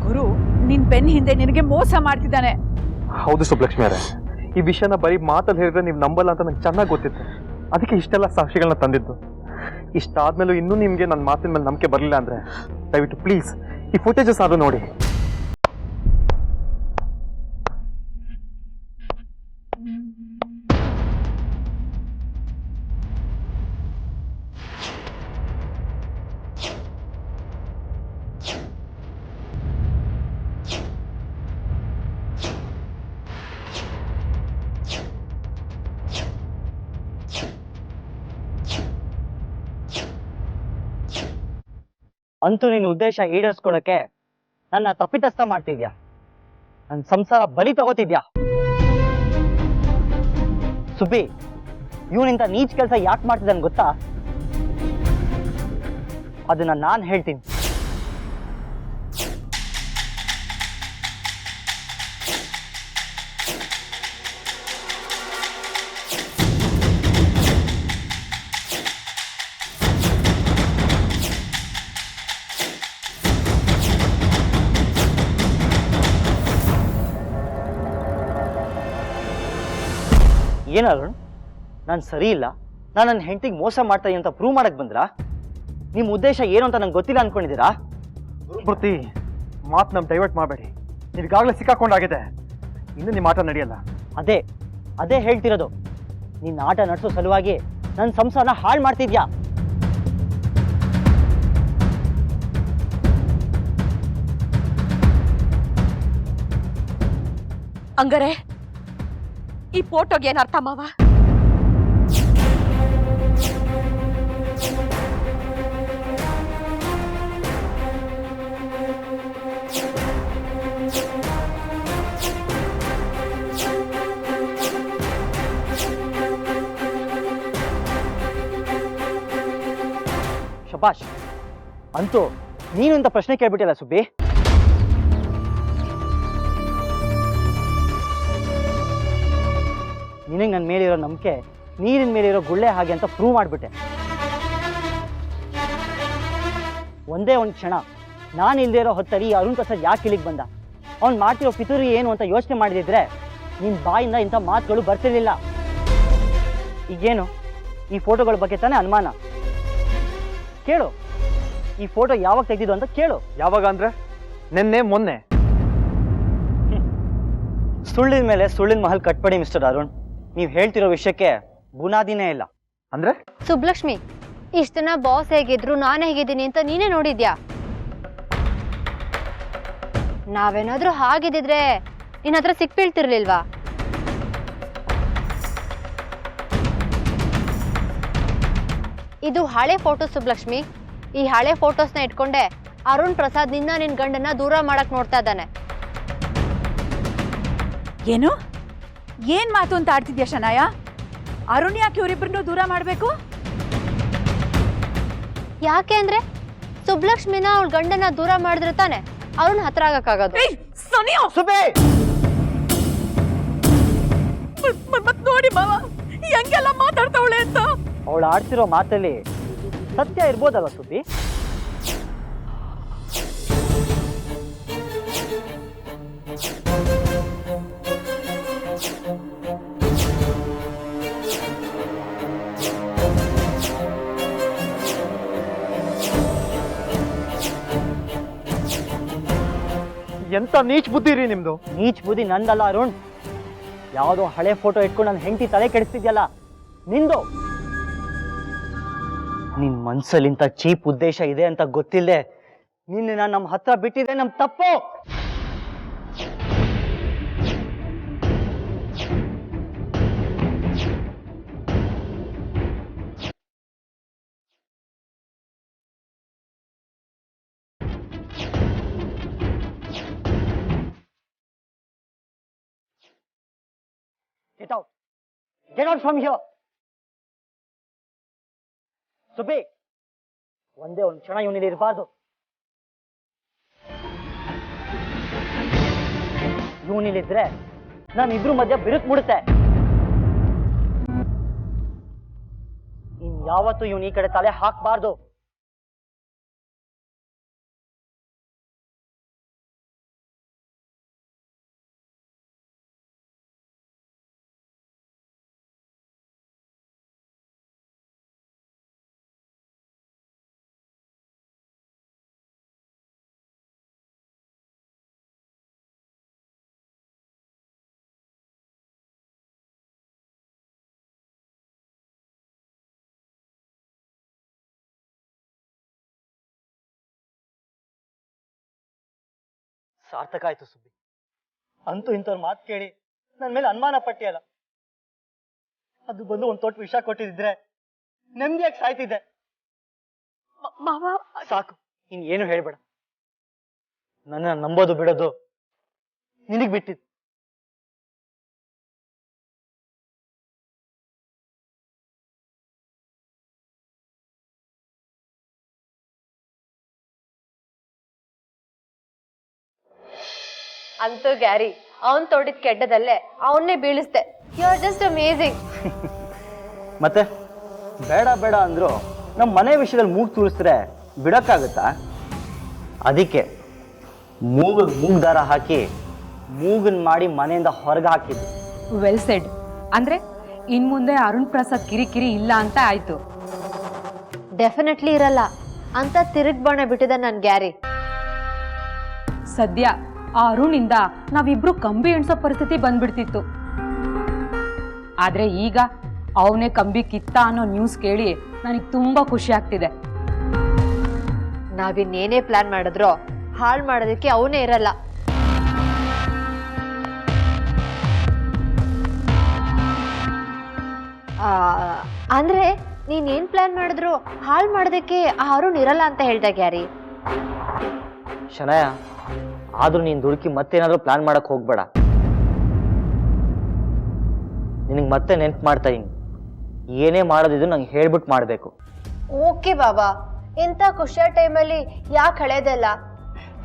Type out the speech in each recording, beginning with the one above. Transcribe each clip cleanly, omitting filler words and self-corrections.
ಗುರು ನಿನ್ ಬೆನ್ ಹಿಂದೆ ನಿನಗೆ ಮೋಸ ಮಾಡ್ತಿದ್ದಾನೆ. ಹೌದು ಸುಬ್ಲಕ್ಷ್ಮಿ ಅವರೇ, ಈ ವಿಷಯನ ಬರೀ ಮಾತಲ್ಲಿ ಹೇಳಿದ್ರೆ ನೀವು ನಂಬಲ್ಲ ಅಂತ ನಂಗೆ ಚೆನ್ನಾಗಿ ಗೊತ್ತಿತ್ತು. ಅದಕ್ಕೆ ಇಷ್ಟೆಲ್ಲ ಸಾಕ್ಷಿಗಳನ್ನ ತಂದಿದ್ದು. ಇಷ್ಟಾದ್ಮೇಲೂ ಇನ್ನೂ ನಿಮಗೆ ನನ್ನ ಮಾತಿನ ಮೇಲೆ ನಂಬಿಕೆ ಬರಲಿಲ್ಲ ಅಂದ್ರೆ ದಯವಿಟ್ಟು ಪ್ಲೀಸ್ ಈ ಫುಟೇಜಸ್ ಆದ್ರೂ ನೋಡಿ. ಅಂತೂ ನಿನ್ನ ಉದ್ದೇಶ ಈಡೇರಿಸ್ಕೊಳ್ಳಕ್ಕೆ ನನ್ನ ತಪ್ಪಿತಸ್ಥ ಮಾಡ್ತಿದ್ಯಾ, ನನ್ನ ಸಂಸಾರ ಬಲಿ ತಗೋತಿದ್ಯಾ. ಸುಬ್ಬಿ, ಇವನಿಂತ ನೀಚ್ ಕೆಲಸ ಯಾಕೆ ಮಾಡ್ತಿದ್ದಾನೆ ಗೊತ್ತಾ? ಅದನ್ನ ನಾನು ಹೇಳ್ತೀನಿ. ಏನಾದ್ರು ನಾನು ಸರಿ ಇಲ್ಲ, ನಾನು ನನ್ನ ಹೆಂಡತಿಗೆ ಮೋಸ ಮಾಡ್ತಾ ಅಂತ ಪ್ರೂವ್ ಮಾಡಕ್ ಬಂದ್ರಾ? ನಿಮ್ಮ ಉದ್ದೇಶ ಏನು ಅಂತ ನಂಗೆ ಗೊತ್ತಿಲ್ಲ ಅನ್ಕೊಂಡಿದ್ದೀರಾ? ಗುರುಮೂರ್ತಿ, ಮಾತು ನಮ್ ಡೈವರ್ಟ್ ಮಾಡಬೇಡಿ. ನಿಮ್ಗಾಗಲೇ ಸಿಕ್ಕಾಕೊಂಡಾಗಿದೆ, ಇನ್ನು ನಿಮ್ಮ ಆಟ ನಡೆಯಲ್ಲ. ಅದೇ ಹೇಳ್ತಿರೋದು. ನಿನ್ನ ಆಟ ನಡೆಸೋ ಸಲುವಾಗಿ ನನ್ನ ಸಂಸಾರನ ಹಾಳು ಮಾಡ್ತಿದ್ಯಾ. ಹಂಗಾರೆ ಈ ಫೋಟೋಗೆ ಏನ್ ಅರ್ಥ ಮಾವ? ಶಬಾಷ್, ಅಂತೂ ನೀನು ಇಂಥ ಪ್ರಶ್ನೆ ಕೇಳ್ಬಿಟ್ಟಿಲ್ಲ ಸುಬ್ಬಿ. ನಿನಗೆ ನನ್ನ ಮೇಲಿರೋ ನಂಬಿಕೆ ನೀರಿನ ಮೇಲಿರೋ ಗುಳ್ಳೆ ಹಾಗೆ ಅಂತ ಪ್ರೂವ್ ಮಾಡಿಬಿಟ್ಟೆ. ಒಂದೇ ಒಂದು ಕ್ಷಣ ನಾನು ಇಲ್ಲದೆ ಇರೋ ಹೊತ್ತಲ್ಲಿ ಅರುಣ್ ಪ್ರಸಾದ್ ಯಾಕೆ ಇಲ್ಲಿಗೆ ಬಂದ, ಅವ್ನು ಮಾಡ್ತಿರೋ ಪಿತೂರಿ ಏನು ಅಂತ ಯೋಚನೆ ಮಾಡಿದಿದ್ರೆ ನಿನ್ನ ಬಾಯಿಂದ ಇಂಥ ಮಾತುಗಳು ಬರ್ತಿರ್ಲಿಲ್ಲ. ಈಗೇನು ಈ ಫೋಟೋಗಳ ಬಗ್ಗೆ ತಾನೇ ಅನುಮಾನ? ಕೇಳು, ಈ ಫೋಟೋ ಯಾವಾಗ ತೆಗೆದಿದ್ದು ಅಂತ ಕೇಳು. ಯಾವಾಗ ಅಂದ್ರೆ ನಿನ್ನೆ ಮೊನ್ನೆ? ಸುಳ್ಳಿನ ಮೇಲೆ ಸುಳ್ಳಿನ ಮಹಲ್ ಕಟ್ಪಡಿ ಮಿಸ್ಟರ್ ಅರುಣ್. ನೀವು ಹೇಳ್ತಿರೋ ವಿಷಯಕ್ಕೆ ಬುನಾದಿನೇ ಇಲ್ಲ. ಅಂದ್ರೆ ಸುಬ್ಲಕ್ಷ್ಮಿ, ಇಷ್ಟ ದಿನ ಬಾಸ್ ಹೇಗಿದ್ರು ನಾನು ಹೇಗಿದ್ದೀನಿ ಅಂತ ನೀನೇ ನೋಡಿದ್ಯಾ. ನಾವೇನಾದ್ರೂ ಹಾಗಿದ್ದಿದ್ರೆ ನಿನ್ನ ಹತ್ರ ಸಿಕ್ಬೀಳ್ತಿರ್ಲಿಲ್ವಾ? ಇದು ಹಳೆ ಫೋಟೋ ಸುಬ್ಲಕ್ಷ್ಮಿ. ಈ ಹಳೆ ಫೋಟೋಸ್ನ ಇಟ್ಕೊಂಡೆ ಅರುಣ್ ಪ್ರಸಾದ್ ನಿನ್ನ ನಿನ್ ಗಂಡನ್ನ ದೂರ ಮಾಡಕ್ ನೋಡ್ತಾ ಇದ್ದಾನೆ. ಏನು ಏನ್ ಮಾತು ಅಂತ ಆಡ್ತಿದ್ಯಾ ಶನಾಯ? ಅರುಣ್ ಯಾಕೆ ಇವರಿಬ್ಬರನ್ನು ದೂರ ಮಾಡ್ಬೇಕು? ಯಾಕೆ ಅಂದ್ರೆ ಸುಬ್ಲಕ್ಷ್ಮಿನ ಅವಳ ಗಂಡನ ದೂರ ಮಾಡಿದ್ರೆ ತಾನೆ ಅರುಣ್ ಹತ್ರ ಆಗಕ್ಕಾಗೋದು. ನೋಡಿ ಮಾವ ಹೆಂಗೆಲ್ಲ ಮಾತಾಡ್ತಾವಳೆ ಅಂತ. ಅವಳು ಆಡ್ತಿರೋ ಮಾತಲ್ಲಿ ಸತ್ಯ ಇರ್ಬೋದಲ್ವ ಸುಬ್ಬಿ? ಎಂತ ನೀಚ್ ಬುದ್ಧಿ ರೀ ನಿಮ್ದು. ನೀಚ್ ಬುದ್ಧಿ ನಂದಲ್ಲ ಅರುಣ್. ಯಾವುದೋ ಹಳೆ ಫೋಟೋ ಇಟ್ಕೊಂಡು ನನ್ನ ಹೆಂಡತಿ ತಲೆ ಕೆಡಿಸ್ತಿದ್ಯಲ್ಲ, ನಿಂದು. ನಿನ್ ಮನ್ಸಲ್ಲಿ ಇಂಥ ಚೀಪ್ ಉದ್ದೇಶ ಇದೆ ಅಂತ ಗೊತ್ತಿಲ್ಲದೆ ನಿನ್ನ ನಮ್ಮ ಹತ್ರ ಬಿಟ್ಟಿದೆ ನಮ್ ತಪ್ಪು. Get out! Get out from here! Subbi, ಒಂದೇ ಒಂದು ಕ್ಷಣ ಇವನಿಲ್ಲಿ ಇರಬಾರ್ದು. ಇವನಿಲ್ಲಿದ್ರೆ ನಮ್ಮಿಬ್ರು ಮಧ್ಯ ಬಿರುಕು ಮೂಡುತ್ತೆ. ಇನ್ಯಾವತ್ತೂ ಇವನು ಈ ಕಡೆ ತಲೆ ಹಾಕಬಾರ್ದು. ಸಾರ್ಥಕ ಆಯ್ತು ಸುಬ್ಬಿ. ಅಂತೂ ಇಂಥವ್ರ ಮಾತು ಕೇಳಿ ನನ್ನ ಮೇಲೆ ಅನುಮಾನ ಪಟ್ಟಿಯಲ್ಲ. ಅದು ಬಂದು ಒಂದು ತೊಟ್ಟು ವಿಷ ಕೊಟ್ಟಿದ್ರೆ ನೆಮ್ಮದಿಯಾಗಿ ಸಾಯ್ತಿದ್ದೆ. ಮಾವ ಸಾಕು, ಇನ್ ಏನು ಹೇಳ್ಬೇಡ. ನನ್ನ ನಂಬೋದು ಬಿಡೋದು ನಿನಗ್ ಬಿಟ್ಟಿದ್ದು. ಅಂತೂ ಗ್ಯಾರಿ, ಅವನ್ ತೋಡಿದ ಕೆಡ್ಡದಲ್ಲೇ ಅವನ್ನೇ ಬೀಳಿಸ್ದೆ. You are just amazing. ಮತ್ತೆ ಬೇಡ ಬೇಡ ಅಂದ್ರು ನಮ್ಮ ಮನೆ ವಿಷಯದಲ್ಲಿ ಮೂಗು ತೂರಿಸಿದ್ರೆ ಬಿಡಕ್ಕಾಗುತ್ತಾ? ಅದಕ್ಕೆ ಮೂಗ್ ದಾರ ಹಾಕಿ ಮೂಗನ್ ಮಾಡಿ ಮನೆಯಿಂದ ಹೊರಗೆ ಹಾಕಿದ್ದು. Well shed. ಅಂದ್ರೆ ಇನ್ ಮುಂದೆ ಅರುಣ್ ಪ್ರಸಾದ್ ಕಿರಿಕಿರಿ ಇಲ್ಲ ಅಂತ ಆಯ್ತು. ಡೆಫಿನೆಟ್ಲಿ ಇರಲ್ಲ ಅಂತ ತಿರುಗ್ ಬಾಣ ಬಿಟ್ಟಿದ ನನ್ ಗ್ಯಾರಿ. ಸದ್ಯ ಆ ಅರುಣಿಂದ ನಾವಿಬ್ರು ಕಂಬಿ ಎಣ್ಸೋ ಪರಿಸ್ಥಿತಿ ಬಂದ್ಬಿಡ್ತಿತ್ತು. ಆದ್ರೆ ಈಗ ಅವನೇ ಕಂಬಿ ಕಿತ್ತ ಅನ್ನೋ ನ್ಯೂಸ್ ಕೇಳಿ ನನಗೆ ತುಂಬಾ ಖುಷಿ ಆಗ್ತಿದೆ. ನಾವಿನ್ನೇನೇ ಪ್ಲಾನ್ ಮಾಡಿದ್ರೋ ಹಾಳು ಮಾಡೋದಕ್ಕೆ ಅವನೇ ಇರಲ್ಲ. ಅಂದ್ರೆ ನೀನ್ ಏನ್ ಪ್ಲಾನ್ ಮಾಡಿದ್ರು ಹಾಳು ಮಾಡೋದಕ್ಕೆ ಆ ಅರುಣ್ ಇರಲ್ಲ ಅಂತ ಹೇಳ್ದೆ ಗ್ಯಾರಿ. ಶನಯ, ಆದ್ರೂ ನೀನ್ ದುಡುಕಿ ಮತ್ತೇನಾದ್ರೂ ಪ್ಲಾನ್ ಮಾಡಕ್ ಹೋಗ್ಬೇಡ. ನಿನಗೆ ಮತ್ತೆ ನೆನ್ಪು ಮಾಡ್ತಾ ಇದೀನಿ, ಏನೇ ಮಾಡೋದಿದ್ರು ನಂಗೆ ಹೇಳ್ಬಿಟ್ಟು ಮಾಡ್ಬೇಕು. ಓಕೆ ಬಾಬಾ, ಇಂಥ ಖುಷಿಯ ಟೈಮಲ್ಲಿ ಯಾಕೆ ಹಳೇದಲ್ಲ?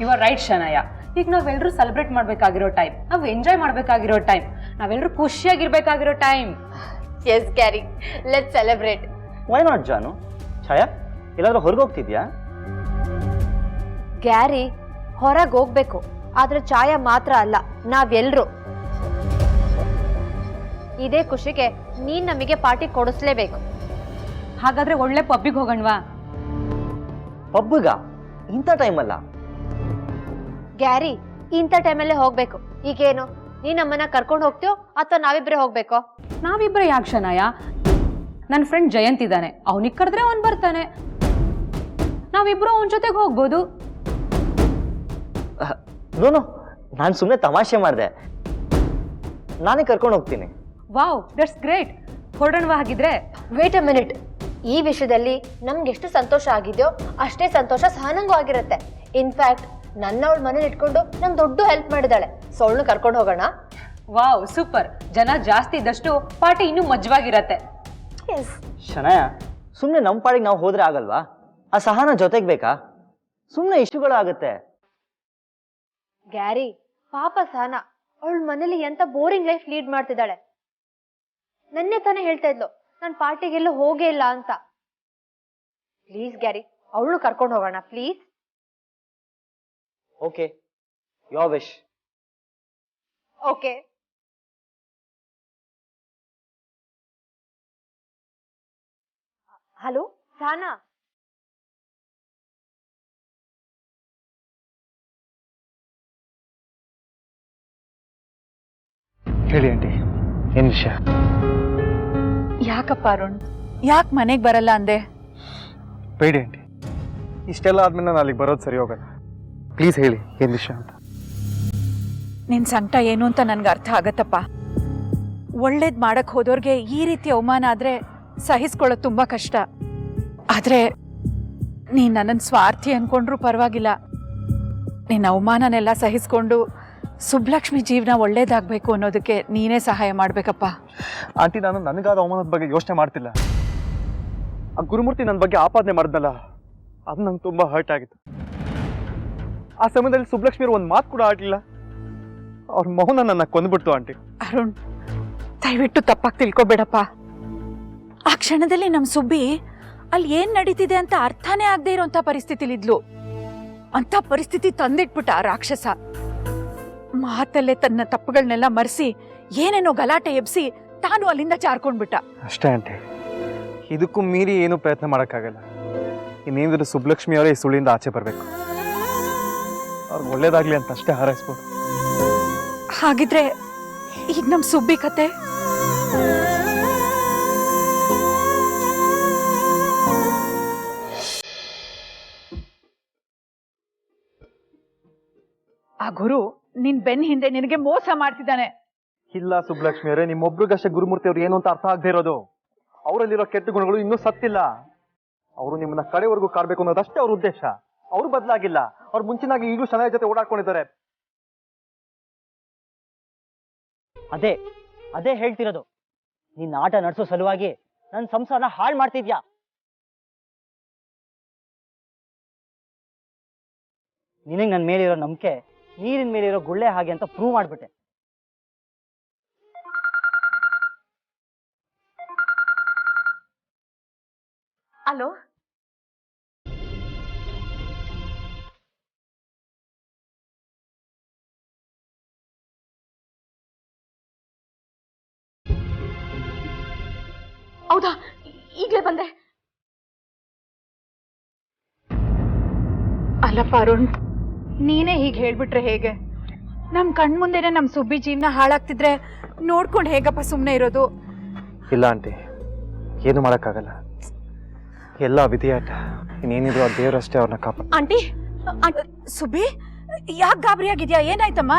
You are right Shanaya. ಈಗ ನಾವೆಲ್ಲರೂ ಸೆಲೆಬ್ರೇಟ್ ಮಾಡ್ಬೇಕಾಗಿರೋ ಟೈಮ್, ನಾವು ಎಂಜಾಯ್ ಮಾಡ್ಬೇಕಾಗಿರೋ ಟೈಮ್, ನಾವೆಲ್ಲರೂ ಖುಷಿಯಾಗಿರ್ಬೇಕಾಗಿರೋ time. Yes Gary, let's celebrate. Why not Janu? Chhaya, ಎಲ್ಲಾದ್ರೂ ಹೊರಗೆ ಹೋಗ್ತಿದ್ಯಾ? ಗ್ಯಾರಿ, ಹೊರಗೆ ಹೋಗ್ಬೇಕು, ಆದ್ರೆ ಛಾಯಾ ಮಾತ್ರ ಅಲ್ಲ, ನಾವೆಲ್ರು. ಇದೇ ಖುಷಿಗೆ ನೀನ್ ನಮಗೆ ಪಾರ್ಟಿ ಕೊಡಿಸ್ಲೇಬೇಕು. ಹಾಗಾದ್ರೆ ಒಳ್ಳೆ ಪಬ್ಬಿಗೆ ಹೋಗೋಣವಾ? ಪಬ್ಬಿಗ? ಇಂಥ ಟೈಮಲ್ಲ. ಗ್ಯಾರಿ, ಇಂಥ ಟೈಮಲ್ಲೇ ಹೋಗ್ಬೇಕು. ಈಗೇನು ನೀನ್ ನಮ್ಮನ್ನ ಕರ್ಕೊಂಡು ಹೋಗ್ತೀಯೋ ಅಥವಾ ನಾವಿಬ್ರೆ ಹೋಗ್ಬೇಕೋ? ನಾವಿಬ್ರೆ ಯಾಕೆ ಶನಯ? ನನ್ನ ಫ್ರೆಂಡ್ ಜಯಂತ್ ಇದ್ದಾನೆ, ಅವನಿಗೆ ಕರೆದ್ರೆ ಅವನ್ ಬರ್ತಾನೆ. ನಾವಿಬ್ರು ಅವನ ಜೊತೆಗೆ ಹೋಗ್ಬೋದು. ನೋನು, ನಾನು ಸುಮ್ಮನೆ ತಮಾಷೆ ಮಾಡಿದೆ. ನಾನೇ ಕರ್ಕೊಂಡು ಹೋಗ್ತೀನಿ. Wow, that's great. ಹೊರಡೋಣವಾ ಹಾಗಿದ್ರೆ? Wait a minute. ಈ ವಿಷಯದಲ್ಲಿ ನಮ್ಗೆ ಎಷ್ಟು ಸಂತೋಷ ಆಗಿದೆಯೋ ಅಷ್ಟೇ ಸಂತೋಷ ಸಹನಂಗೂ ಆಗಿರುತ್ತೆ. ಇನ್ಫ್ಯಾಕ್ಟ್ ನನ್ನ ಅವಳ ಮನೇಲಿ ಇಟ್ಕೊಂಡು ನಮ್ ದೊಡ್ಡ ಹೆಲ್ಪ್ ಮಾಡಿದಾಳೆ. ಸೊ ಅವಳನ್ನ ಕರ್ಕೊಂಡು ಹೋಗೋಣ. Wow, super. ಜನ ಜಾಸ್ತಿ ಇದ್ದಷ್ಟು ಪಾರ್ಟಿ ಇನ್ನೂ ಮಜವಾಗಿರತ್ತೆ. ಶನಯ, ಸುಮ್ಮನೆ ನಮ್ಮ ಪಾಡಿಗೆ ನಾವು ಹೋದ್ರೆ ಆಗಲ್ವಾ? ಆ ಸಹನ ಜೊತೆಗೆ ಬೇಕಾ? ಸುಮ್ಮನೆ ಇಶ್ಯೂಗಳಾಗುತ್ತೆ. ಗ್ಯಾರಿ, ಪಾಪ ಸಹನ ಅವಳ ಮನೇಲಿ ಎಂತ ಬೋರಿಂಗ್ ಲೈಫ್ ಲೀಡ್ ಮಾಡ್ತಿದ್ದಾಳೆ. ನನ್ನೆ ತಾನೇ ಹೇಳ್ತಾ ಇದ್ಲು ನಾನು ಪಾರ್ಟಿಗೆಲ್ಲೂ ಹೋಗೇ ಇಲ್ಲ ಅಂತ. ಪ್ಲೀಸ್ ಗ್ಯಾರಿ, ಅವಳು ಕರ್ಕೊಂಡು ಹೋಗೋಣ please. Okay, your wish. Okay. Hello Sahana. ಹೇಳಿ ಆಂಟಿ, ಏನ್ ವಿಷಯ? ಯಾಕಪ್ಪ ಅರುಣ್, ಯಾಕೆ ಮನೆಗೆ ಬರಲ್ಲ ಅಂದೆ? ಬೇಡಿ ಆಂಟಿ, ಇಷ್ಟೆಲ್ಲ ಆದ್ಮೇಲೆ ನಾನು ಅಲ್ಲಿಗೆ ಬರೋದು ಸರಿ ಹೋಗಲ್ಲ. ಪ್ಲೀಸ್ ಹೇಳಿ, ಏನ್ ವಿಷಯ ಅಂತ. ನಿನ್ ಸಂಕಟ ಏನು ಅಂತ ನನ್ಗೆ ಅರ್ಥ ಆಗತ್ತಪ್ಪ. ಒಳ್ಳೇದ್ ಮಾಡಕ್ ಹೋದವ್ರಿಗೆ ಈ ರೀತಿ ಅವಮಾನ ಆದ್ರೆ ಸಹಿಸ್ಕೊಳ್ಳೋದು ತುಂಬಾ ಕಷ್ಟ. ಆದ್ರೆ ನೀನ್ ನನ್ನನ್ ಸ್ವಾರ್ಥಿ ಅನ್ಕೊಂಡ್ರು ಪರವಾಗಿಲ್ಲ. ನಿನ್ನ ಅವಮಾನನೆಲ್ಲ ಸಹಿಸ್ಕೊಂಡು ಸುಬ್ಲಕ್ಷ್ಮಿ ಜೀವನ ಒಳ್ಳೇದಾಗ್ಬೇಕು ಅನ್ನೋದಕ್ಕೆ ನೀನೇ ಸಹಾಯ ಮಾಡ್ಬೇಕಪ್ಪ. ಆಂಟಿ, ನಾನು ನನಗಾದ ಅವಮಾನದ ಬಗ್ಗೆ ಯೋಚನೆ ಮಾಡ್ತಿಲ್ಲ. ಆ ಗುರುಮೂರ್ತಿ ನನ್ನ ಬಗ್ಗೆ ಆಪಾದನೆ ಮಾಡಿದ್ನಲ್ಲ, ಅದು ನಂಗೆ ತುಂಬಾ ಹರ್ಟ್ ಆಗಿತ್ತು. ಆ ಸಮಯದಲ್ಲಿ ಸುಬ್ಲಕ್ಷ್ಮಿಯರು ಒಂದು ಮಾತು ಕೂಡ ಆಡ್ಲಿಲ್ಲ. ಅವ್ರ ಮೌನ ನನ್ನ ಕೊಂದ್ಬಿಡ್ತು ಆಂಟಿ. ಅರುಣ್, ದಯವಿಟ್ಟು ತಪ್ಪಾಗಿ ತಿಳ್ಕೊಬೇಡಪ್ಪ. ಆ ಕ್ಷಣದಲ್ಲಿ ನಮ್ ಸುಬ್ಬಿ ಅಲ್ಲಿ ಏನ್ ನಡೀತಿದೆ ಅಂತ ಅರ್ಥನೇ ಆಗದೆ ಇರೋಂಥ ಪರಿಸ್ಥಿತಿಲಿದ್ಲು. ಅಂತ ಪರಿಸ್ಥಿತಿ ತಂದಿಟ್ಬಿಟ್ಟ ಆ ರಾಕ್ಷಸ. ಮಾತಲ್ಲೇ ತನ್ನ ತಪ್ಪುಗಳನ್ನೆಲ್ಲ ಮರೆಸಿ ಏನೇನೋ ಗಲಾಟೆ ಎಬ್ಸಿ ತಾನು ಅಲ್ಲಿಂದ ಜಾರ್ಕೊಂಡ್ಬಿಟ್ಟ. ಅಷ್ಟೇ ಆಂಟಿ, ಇದಕ್ಕೂ ಮೀರಿ ಏನು ಪ್ರಯತ್ನ ಮಾಡೋಕ್ಕಾಗಲ್ಲ. ಇನ್ನೇನಿದ್ರು ಸುಬ್ಲಕ್ಷ್ಮಿ ಅವರೇ ಈ ಸುಳಿಯಿಂದ ಆಚೆ ಬರಬೇಕು. ಅವ್ರಿಗೆ ಒಳ್ಳೇದಾಗ್ಲಿ ಅಂತ ಅಷ್ಟೇ ಹಾರೈಸ್ಬೋದು. ಹಾಗಿದ್ರೆ ಈಗ ನಮ್ ಸುಬ್ಬಿ ಕತೆ? ಆ ಗುರು ನಿನ್ ಬೆನ್ ಹಿಂದೆ ನಿನಗೆ ಮೋಸ ಮಾಡ್ತಿದ್ದಾನೆ. ಇಲ್ಲ ಸುಬ್ಲಕ್ಷ್ಮಿ ಅವರೇ, ನಿಮ್ಮೊಬ್ರಿಗಷ್ಟೇ ಗುರುಮೂರ್ತಿ ಅವ್ರು ಏನು ಅಂತ ಅರ್ಥ ಆಗದೆ ಇರೋದು. ಅವರಲ್ಲಿರೋ ಕೆಟ್ಟ ಗುಣಗಳು ಇನ್ನೂ ಸತ್ತಿಲ್ಲ. ಅವರು ನಿಮ್ಮನ್ನ ಕಡೆವರೆಗೂ ಕಾಡ್ಬೇಕು ಅನ್ನೋದಷ್ಟೇ ಅವ್ರ ಉದ್ದೇಶ. ಅವ್ರು ಬದಲಾಗಿಲ್ಲ. ಅವ್ರು ಮುಂಚಿನಾಗಿ ಈಗಲೂ ಶನಾಯ ಜೊತೆ ಓಡಾಡ್ಕೊಂಡಿದ್ದಾರೆ. ಅದೇ ಅದೇ ಹೇಳ್ತಿರೋದು. ನಿನ್ನ ಆಟ ನಡೆಸೋ ಸಲುವಾಗಿ ನನ್ನ ಸಂಸಾರನ ಹಾಳು ಮಾಡ್ತಿದ್ಯಾ. ನಿನಗೆ ನನ್ನ ಮೇಲಿರೋ ನಂಬಿಕೆ ನೀರಿನ ಮೇಲಿರೋ ಗುಳ್ಳೆ ಹಾಗೆ ಅಂತ ಪ್ರೂವ್ ಮಾಡ್ಬಿಟ್ಟೆ. ಅಲೋ, ಹೌದಾ? ಈಗಲೇ ಬಂದೆ. ಅಲ್ಲಪ್ಪ ಅರುಣ್, ನೀನೇ ಹೀಗೆ ಹೇಳ್ಬಿಟ್ರೆ ಹೇಗೆ? ನಮ್ ಕಣ್ಮುಂದೆನೆ ನಮ್ ಸುಬ್ಬಿ ಜೀವನ ಹಾಳಾಗ್ತಿದ್ರೆ ನೋಡ್ಕೊಂಡು ಹೇಗಪ್ಪ ಸುಮ್ಮನೆ ಇರೋದು? ಇಲ್ಲ ಆಂಟಿ, ಏನು ಮಾಡೋಕ್ಕಾಗಲ್ಲ. ಎಲ್ಲ ವಿಧಿಯಾಟ. ಇನ್ನೇನಿದ್ರು ಆ ದೇವರಷ್ಟೇ ಅವ್ರನ್ನ ಕಾಪಾಡ. ಆಂಟಿ, ಸುಬ್ಬಿ, ಯಾಕೆ ಗಾಬರಿ ಆಗಿದ್ಯಾ? ಏನಾಯ್ತಮ್ಮ?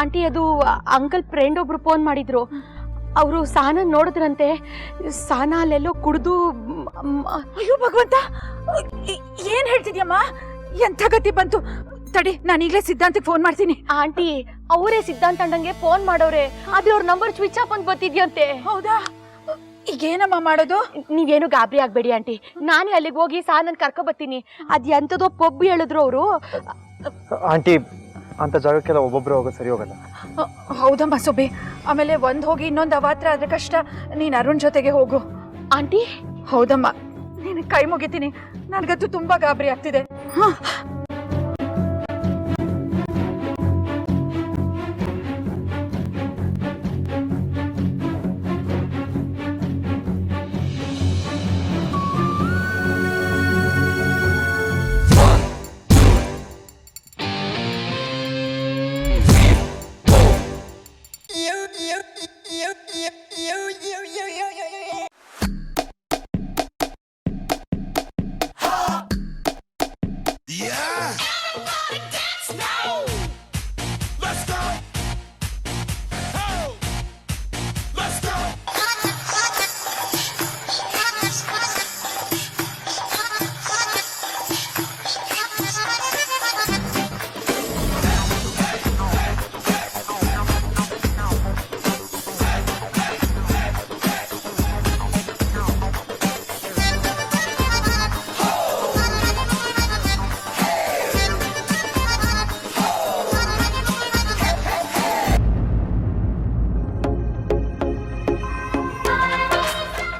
ಆಂಟಿ, ಅದು ಅಂಕಲ್ ಫ್ರೆಂಡ್ ಒಬ್ರು ಫೋನ್ ಮಾಡಿದ್ರು. ಅವರು ಸಹನ ನೋಡಿದ್ರಂತೆ. ಸಹನ ಅಲ್ಲೆಲ್ಲೋ ಕುಡ್ದು. ಅಯ್ಯೋ ಭಗವಂತ, ಏನ್ ಹೇಳ್ತಿದ್ಯಮ್ಮ? ಎಂಥ ಗತಿ ಬಂತು? ತಡಿ, ನಾನು ಈಗಲೇ ಸಿದ್ಧಾಂತಕ್ಕೆ ಫೋನ್ ಮಾಡ್ತೀನಿ. ಆಂಟಿ, ಅವರೇ ಸಿದ್ಧಾಂತ ಅಣ್ಣಂಗೆ ಫೋನ್ ಮಾಡೋರೆ. ಆದ್ರೆ ಅವ್ರ ನಂಬರ್ ಸ್ವಿಚ್ ಆಫ್ ಅಂತ ಬರ್ತಿದ್ಯಂತೆ. ಹೌದಾ? ಈಗೇನಮ್ಮ ಮಾಡೋದು? ನೀವೇನು ಗಾಬರಿ ಆಗ್ಬೇಡಿ ಆಂಟಿ, ನಾನೇ ಅಲ್ಲಿಗೆ ಹೋಗಿ ಸಹನನ್ ಕರ್ಕೊ ಬರ್ತೀನಿ. ಅದ್ ಎಂತದೋ ಪಬ್ಬು ಹೇಳಿದ್ರು ಅವರು. ಆಂಟಿ, ಅಂತ ಜಾಗಕ್ಕೆಲ್ಲ ಒಬ್ಬೊಬ್ರು ಹೋಗೋದು ಸರಿ ಹೋಗಲ್ಲ. ಹೌದಮ್ಮ ಸುಬ್ಬಿ, ಆಮೇಲೆ ಒಂದ್ ಹೋಗಿ ಇನ್ನೊಂದು ಅವಾತ್ರ ಆದ್ರೆ ಕಷ್ಟ. ನೀನ್ ಅರುಣ್ ಜೊತೆಗೆ ಹೋಗು. ಆಂಟಿ, ಹೌದಮ್ಮ, ನೀನು ಕೈ ಮುಗಿತೀನಿ. ನನಗಂತೂ ತುಂಬಾ ಗಾಬರಿ ಆಗ್ತಿದೆ.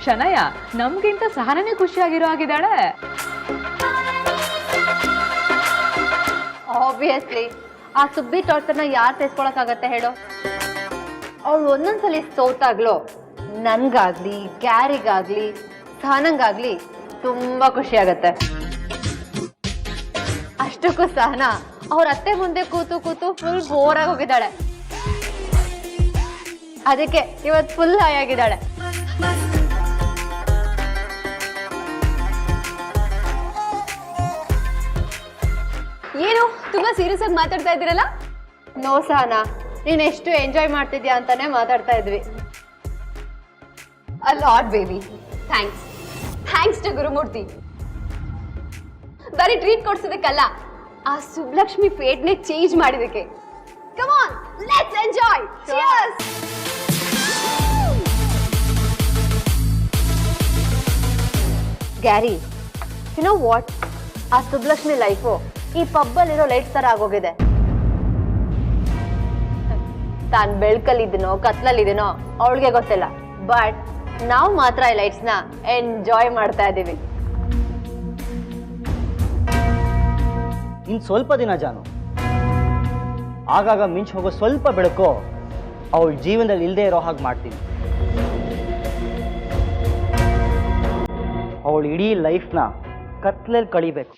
ಶನಯ, ನಮ್ಗಿಂತ ಸಹನನೇ ಖುಷಿಯಾಗಿರೋ ಆಗಿದ್ದಾಳೆ. ಆಬ್ವಿಯಸ್ಲಿ ಆ ಸುಬ್ಬಿ ಟಾರ್ಚರ್ನ ಯಾರು ತೆಸ್ಕೊಳಕ್ಕಾಗತ್ತೆ ಹೇಳು? ಅವಳು ಒಂದೊಂದ್ಸಲಿ ಸೋತಾಗ್ಲೋ ನನ್ಗಾಗ್ಲಿ, ಗ್ಯಾರಿಗಾಗ್ಲಿ, ಸಹನಂಗಾಗ್ಲಿ ತುಂಬಾ ಖುಷಿ ಆಗತ್ತೆ. ಅಷ್ಟಕ್ಕೂ ಸಹನ ಅವ್ರ ಅತ್ತೆ ಮುಂದೆ ಕೂತು ಕೂತು ಫುಲ್ ಬೋರ್ ಆಗಿ ಹೋಗಿದ್ದಾಳೆ. ಅದಕ್ಕೆ ಇವತ್ತು ಫುಲ್ ಹೈ ಆಗಿದ್ದಾಳೆ. ಏನು ತುಂಬಾ ಸೀರಿಯಸ್ ಆಗಿ ಮಾತಾಡ್ತಾ ಇದ್ದೀರಲ್ಲ? ನೋ ಸಹನ, ನೀನ್ ಎಷ್ಟು ಎಂಜಾಯ್ ಮಾಡ್ತಿದ್ಯಾ ಅಂತಾನೆ ಮಾತಾಡ್ತಾ ಇದ್ವಿ. A lot baby. Thanks to Gurumurthy. ಬರೀ ಟ್ರೀಟ್ ಕೊಡ್ಸೋದಕ್ಕಲ್ಲ, ಆ ಸುಬ್ಲಕ್ಷ್ಮಿ ಫೇಟ್ನೇ ಚೇಂಜ್ ಮಾಡಿದಕ್ಕೆ. Come on, let's enjoy. Cheers. Gary, you know what? ಆ ಸುಬ್ಲಕ್ಷ್ಮಿ ಲೈಫು ಈ ಪಬ್ಬಲ್ಲಿರೋ ಲೈಟ್ಸ್ ತರ ಆಗೋಗಿದೆ. ತಾನ್ ಬೆಳ್ಕಲ್ಲಿದ್ದೀನೋ ಕತ್ಲಲ್ಲಿದ್ದೀನೋ ಅವಳಿಗೆ ಗೊತ್ತಿಲ್ಲ, ಬಟ್ ನಾವು ಮಾತ್ರ ಈ ಲೈಟ್ಸ್ ನ ಎಂಜಾಯ್ ಮಾಡ್ತಾ ಇದ್ದೀವಿ. ಇನ್ ಸ್ವಲ್ಪ ದಿನ ಜಾನು, ಆಗಾಗ ಮಿಂಚ್ ಹೋಗೋ ಸ್ವಲ್ಪ ಬೆಳಕು ಅವಳ ಜೀವನದಲ್ಲಿ ಇಲ್ಲದೆ ಇರೋ ಹಾಗೆ ಮಾಡ್ತೀನಿ. ಅವಳು ಇಡೀ ಲೈಫ್ನ ಕತ್ಲಲ್ಲಿ ಕಳಿಬೇಕು.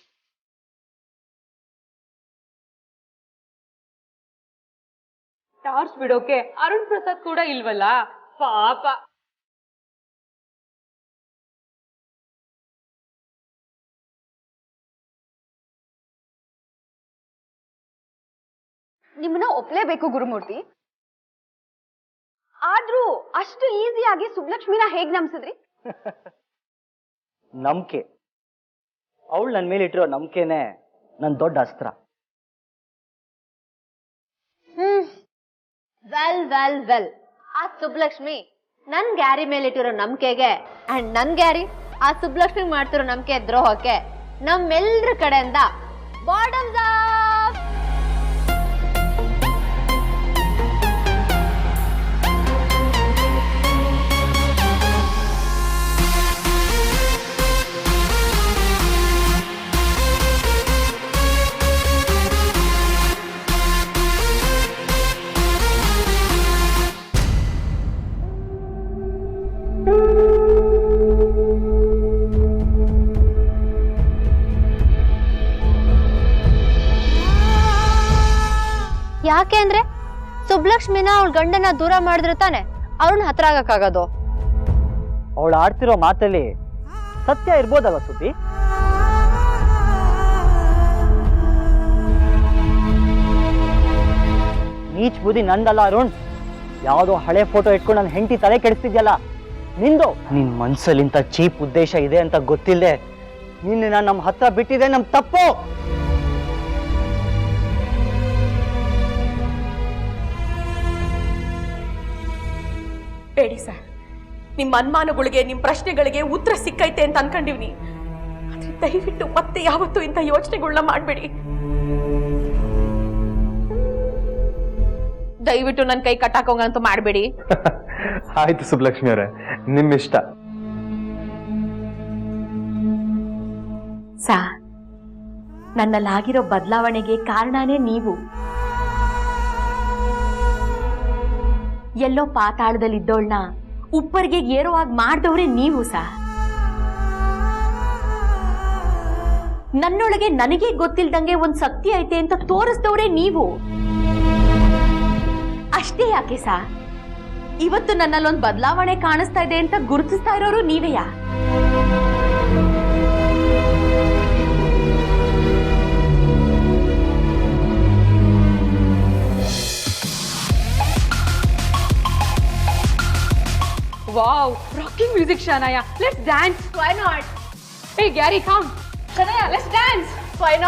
ಟಾರ್ಚ್ ಬಿಡೋಕೆ ಅರುಣ್ ಪ್ರಸಾದ್ ಕೂಡ ಇಲ್ವಲ್ಲ, ಪಾಪ. ನಿಮ್ಮನ್ನ ಒಪ್ಲೇಬೇಕು ಗುರುಮೂರ್ತಿ. ಆದ್ರೂ ಅಷ್ಟು ಈಸಿಯಾಗಿ ಸುಬ್ಲಕ್ಷ್ಮಿನ ಹೇಗ್ ನಂಬಿಸಿದ್ರಿ? ನಂಬಿಕೆ, ಅವಳು ನನ್ನ ಮೇಲೆ ಇಟ್ಟಿರೋ ನಂಬಿಕೆನೆ ನನ್ನ ದೊಡ್ಡ ಅಸ್ತ್ರ. ವೆಲ್ ವೆಲ್ ವೆಲ್, ಆ ಸುಬ್ಲಕ್ಷ್ಮಿ ನನ್ ಗ್ಯಾರಿ ಮೇಲೆ ಇಟ್ಟಿರೋ ನಂಬಿಕೆಗೆ ಅಂಡ್ ನನ್ ಗ್ಯಾರಿ ಆ ಸುಬ್ಲಕ್ಷ್ಮಿ ಮಾಡ್ತಿರೋ ನಂಬಿಕೆ ದ್ರೋಹಕ್ಕೆ ನಮ್ಮೆಲ್ಲರ ಕಡೆಯಿಂದ ಬಾಟಮ್ಸ್ ಅಪ್. ಯಾಕೆ ಅಂದ್ರೆ ಸುಬ್ಲಕ್ಷ್ಮಿನ ಅವಳ ಗಂಡನ ದೂರ ಮಾಡಿದ್ರೆ ತಾನೆ ಅವ್ರನ್ನ ಹತ್ರ ಆಗಕ್ಕಾಗೋದು. ಅವಳು ಆಡ್ತಿರೋ ಮಾತಲ್ಲಿ ಸತ್ಯ ಇರ್ಬೋದಲ್ವ ಸುದ್ದಿ? ನೀಚ್ ಬುದ್ಧಿ ನಂದಲ್ಲ ಅರುಣ್. ಯಾವುದೋ ಹಳೆ ಫೋಟೋ ಇಟ್ಕೊಂಡು ನನ್ನ ಹೆಂಡತಿ ತಲೆ ಕೆಡಿಸ್ತಿದ್ಯಲ್ಲ ನಿಂದು. ನಿನ್ ಮನ್ಸಲ್ಲಿ ಇಂಥ ಚೀಪ್ ಉದ್ದೇಶ ಇದೆ ಅಂತ ಗೊತ್ತಿಲ್ಲದೆ ನಿನ್ನ ನಮ್ಮ ಹತ್ರ ಬಿಟ್ಟಿದೆ ನಮ್ ತಪ್ಪು. ಬೇಡಿ ಸರ್, ನಿಮ್ಮ ಅನುಮಾನಗಳಿಗೆ ನಿಮ್ಮ ಪ್ರಶ್ನೆಗಳಿಗೆ ಉತ್ತರ ಸಿಕ್ಕೈತೆ ಅಂತ ಅನ್ಕೊಂಡಿವ್ನಿ. ಆದ್ರೆ ದಯವಿಟ್ಟು ಮತ್ತೆ ಯಾವತ್ತೂ ಇಂಥ ಯೋಚನೆಗಳನ್ನ ಮಾಡಬೇಡಿ. ದಯವಿಟ್ಟು ನನ್ನ ಕೈ ಕಟ್ಟಾಕೋಂಗಂತೂ ಮಾಡಬೇಡಿ. ಆಯ್ತು ಸುಬ್ಲಕ್ಷ್ಮಿ ಅವರೇ, ನಿಮ್ ಇಷ್ಟ. ಸರ್, ನನ್ನಲ್ಲಾಗಿರೋ ಬದಲಾವಣೆಗೆ ಕಾರಣನೇ ನೀವು. ಎಲ್ಲೋ ಪಾತಾಳದಲ್ಲಿದ್ದೋಳ್ನ ಉಪ್ಪರಿಗೆ ಏರುವಾಗ ಮಾಡಿದವ್ರೆ ನೀವು ಸಹ. ನನ್ನೊಳಗೆ ನನಗೆ ಗೊತ್ತಿಲ್ದಂಗೆ ಒಂದ್ ಶಕ್ತಿ ಐತೆ ಅಂತ ತೋರಿಸ್ದವ್ರೆ ನೀವು. ಅಷ್ಟೇ ಯಾಕೆ ಸಾ, ಇವತ್ತು ನನ್ನಲ್ಲೊಂದು ಬದಲಾವಣೆ ಕಾಣಿಸ್ತಾ ಇದೆ ಅಂತ ಗುರುತಿಸ್ತಾ ಇರೋರು ನೀವೆಯಾ? Wow, rocking music, Shanaya. Let's dance. Why not? Hey, Gary, come. Shanaya, let's dance. Why not?